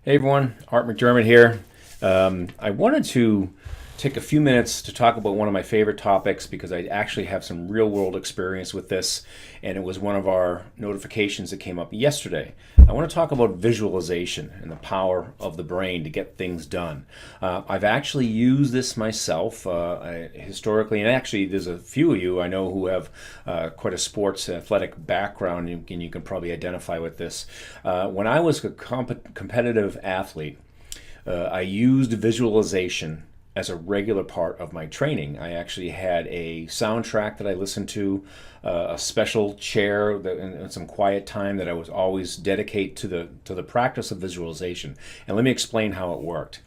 Hey everyone, Art McDermott here. I wanted to take a few minutes to talk about one of my favorite topics because I actually have some real world experience with this, and it was one of our notifications that came up yesterday. I want to talk about visualization and the power of the brain to get things done. I've actually used this myself historically, and actually, there's a few of you I know who have quite a sports athletic background, and you can probably identify with this. When I was a competitive athlete, I used visualization as a regular part of my training. I actually had a soundtrack that I listened to, a special chair and some quiet time that I was always dedicate to the practice of visualization. And let me explain how it worked.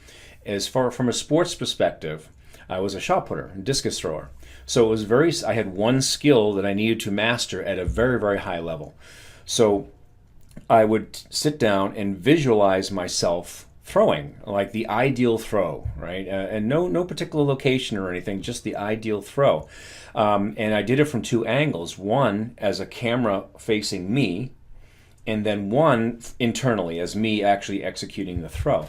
As far from a sports perspective, I was a shot putter, and discus thrower. So it was I had one skill that I needed to master at a very, very high level. So I would sit down and visualize myself throwing, like the ideal throw, right? And no particular location or anything, just the ideal throw. And I did it from two angles: one as a camera facing me, and then one internally as me actually executing the throw.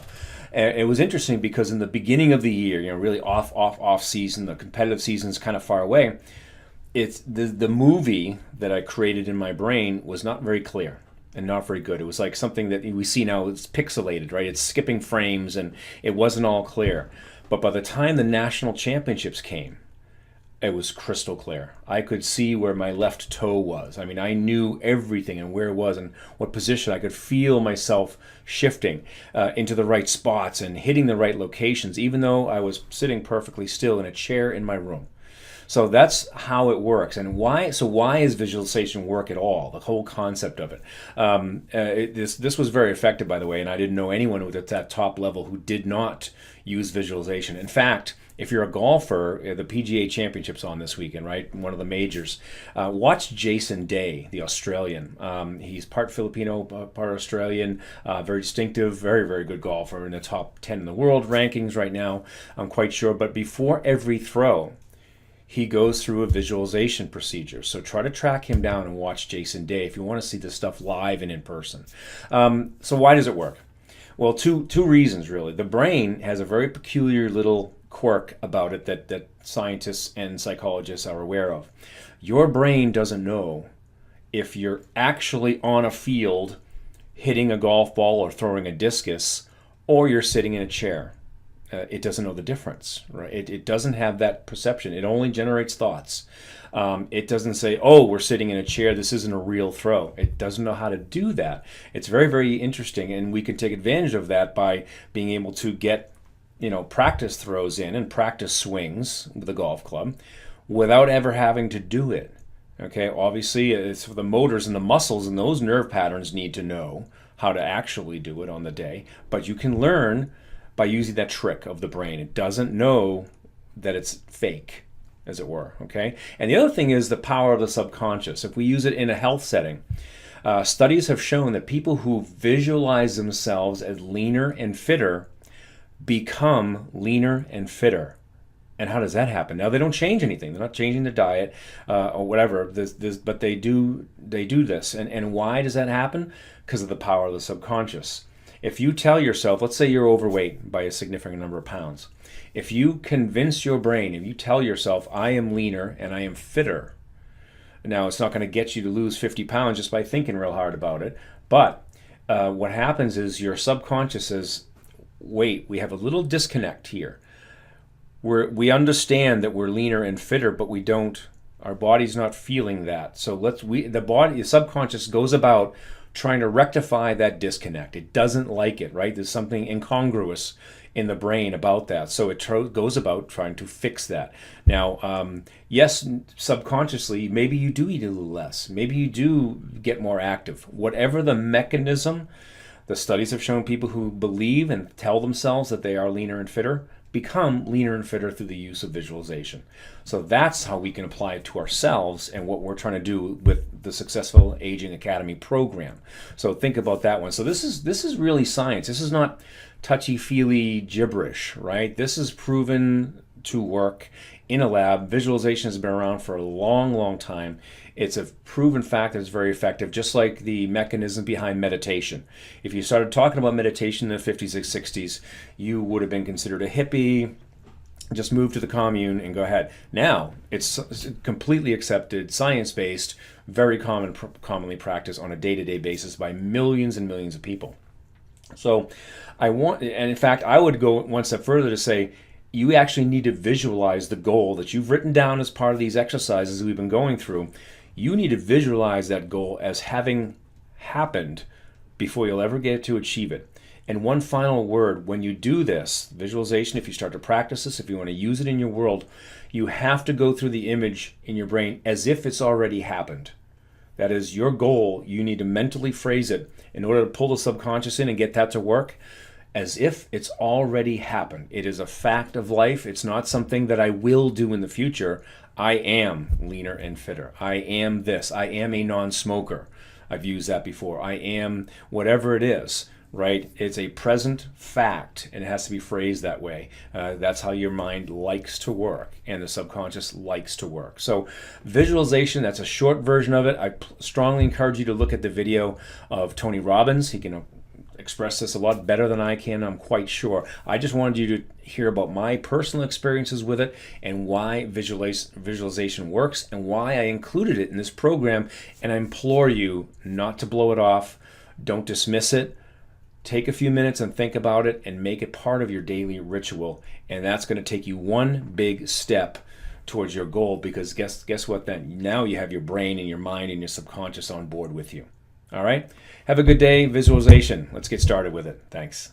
And it was interesting because in the beginning of the year, really off season, the competitive season's kind of far away. It's the movie that I created in my brain was not very clear and not very good. It was like something that we see now, it's pixelated, right? It's skipping frames and it wasn't all clear. But by the time the national championships came, it was crystal clear. I could see where my left toe was. I mean, I knew everything and where it was and what position. I could feel myself shifting into the right spots and hitting the right locations, even though I was sitting perfectly still in a chair in my room. So that's how it works, and why. So why is visualization work at all? The whole concept of it. This was very effective, by the way, and I didn't know anyone at that top level who did not use visualization. In fact, if you're a golfer, the PGA Championship's on this weekend, right? One of the majors. Watch Jason Day, the Australian. He's part Filipino, part Australian. Very distinctive, very, very good golfer, in the top 10 in the world rankings right now, I'm quite sure. But before every throw, he goes through a visualization procedure. So try to track him down and watch Jason Day if you want to see this stuff live and in person. So why does it work? Well, two reasons, really. The brain has a very peculiar little quirk about it that scientists and psychologists are aware of. Your brain doesn't know if you're actually on a field hitting a golf ball or throwing a discus, or you're sitting in a chair. It doesn't know the difference, right? It doesn't have that perception. It only generates thoughts. It doesn't say, oh, we're sitting in a chair, this isn't a real throw. It doesn't know how to do that. It's very, very interesting, and we can take advantage of that by being able to get, practice throws in and practice swings with a golf club without ever having to do it. Okay, obviously, it's the motors and the muscles and those nerve patterns need to know how to actually do it on the day, but you can learn by using that trick of the brain. It doesn't know that it's fake, as it were, okay? And the other thing is the power of the subconscious. If we use it in a health setting, studies have shown that people who visualize themselves as leaner and fitter become leaner and fitter. And how does that happen? Now, they don't change anything. They're not changing their diet or whatever, but they do this. And why does that happen? Because of the power of the subconscious. If you tell yourself, let's say you're overweight by a significant number of pounds, if you convince your brain, if you tell yourself, I am leaner and I am fitter, now it's not going to get you to lose 50 pounds just by thinking real hard about it, but what happens is your subconscious says, wait, we have a little disconnect here. We understand that we're leaner and fitter, but we don't, our body's not feeling that. So the subconscious goes about trying to rectify that disconnect. It doesn't like it, right? There's something incongruous in the brain about that. So it goes about trying to fix that. Now, yes, subconsciously, maybe you do eat a little less. Maybe you do get more active. Whatever the mechanism, the studies have shown people who believe and tell themselves that they are leaner and fitter become leaner and fitter through the use of visualization. So that's how we can apply it to ourselves and what we're trying to do with the Successful Aging Academy program. So think about that one. So this is really science. This is not touchy-feely gibberish, right? This is proven to work in a lab. Visualization has been around for a long, long time. It's a proven fact that it's very effective, just like the mechanism behind meditation. If you started talking about meditation in the 50s and 60s, you would have been considered a hippie. Just move to the commune and go ahead. Now it's completely accepted, science-based, very commonly practiced on a day-to-day basis by millions and millions of people. So and in fact, I would go one step further to say, you actually need to visualize the goal that you've written down as part of these exercises we've been going through. You need to visualize that goal as having happened before you'll ever get to achieve it. And one final word, when you do this, visualization, if you start to practice this, if you want to use it in your world, you have to go through the image in your brain as if it's already happened. That is your goal. You need to mentally phrase it in order to pull the subconscious in and get that to work as if it's already happened. It is a fact of life. It's not something that I will do in the future. I am leaner and fitter. I am this. I am a non-smoker. I've used that before. I am whatever it is. Right? It's a present fact, and it has to be phrased that way. That's how your mind likes to work, and the subconscious likes to work. So visualization, that's a short version of it. I strongly encourage you to look at the video of Tony Robbins. He can express this a lot better than I can, I'm quite sure. I just wanted you to hear about my personal experiences with it and why visualization works and why I included it in this program. And I implore you not to blow it off. Don't dismiss it. Take a few minutes and think about it and make it part of your daily ritual. And that's going to take you one big step towards your goal, because guess what then? Now you have your brain and your mind and your subconscious on board with you. All right? Have a good day. Visualization. Let's get started with it. Thanks.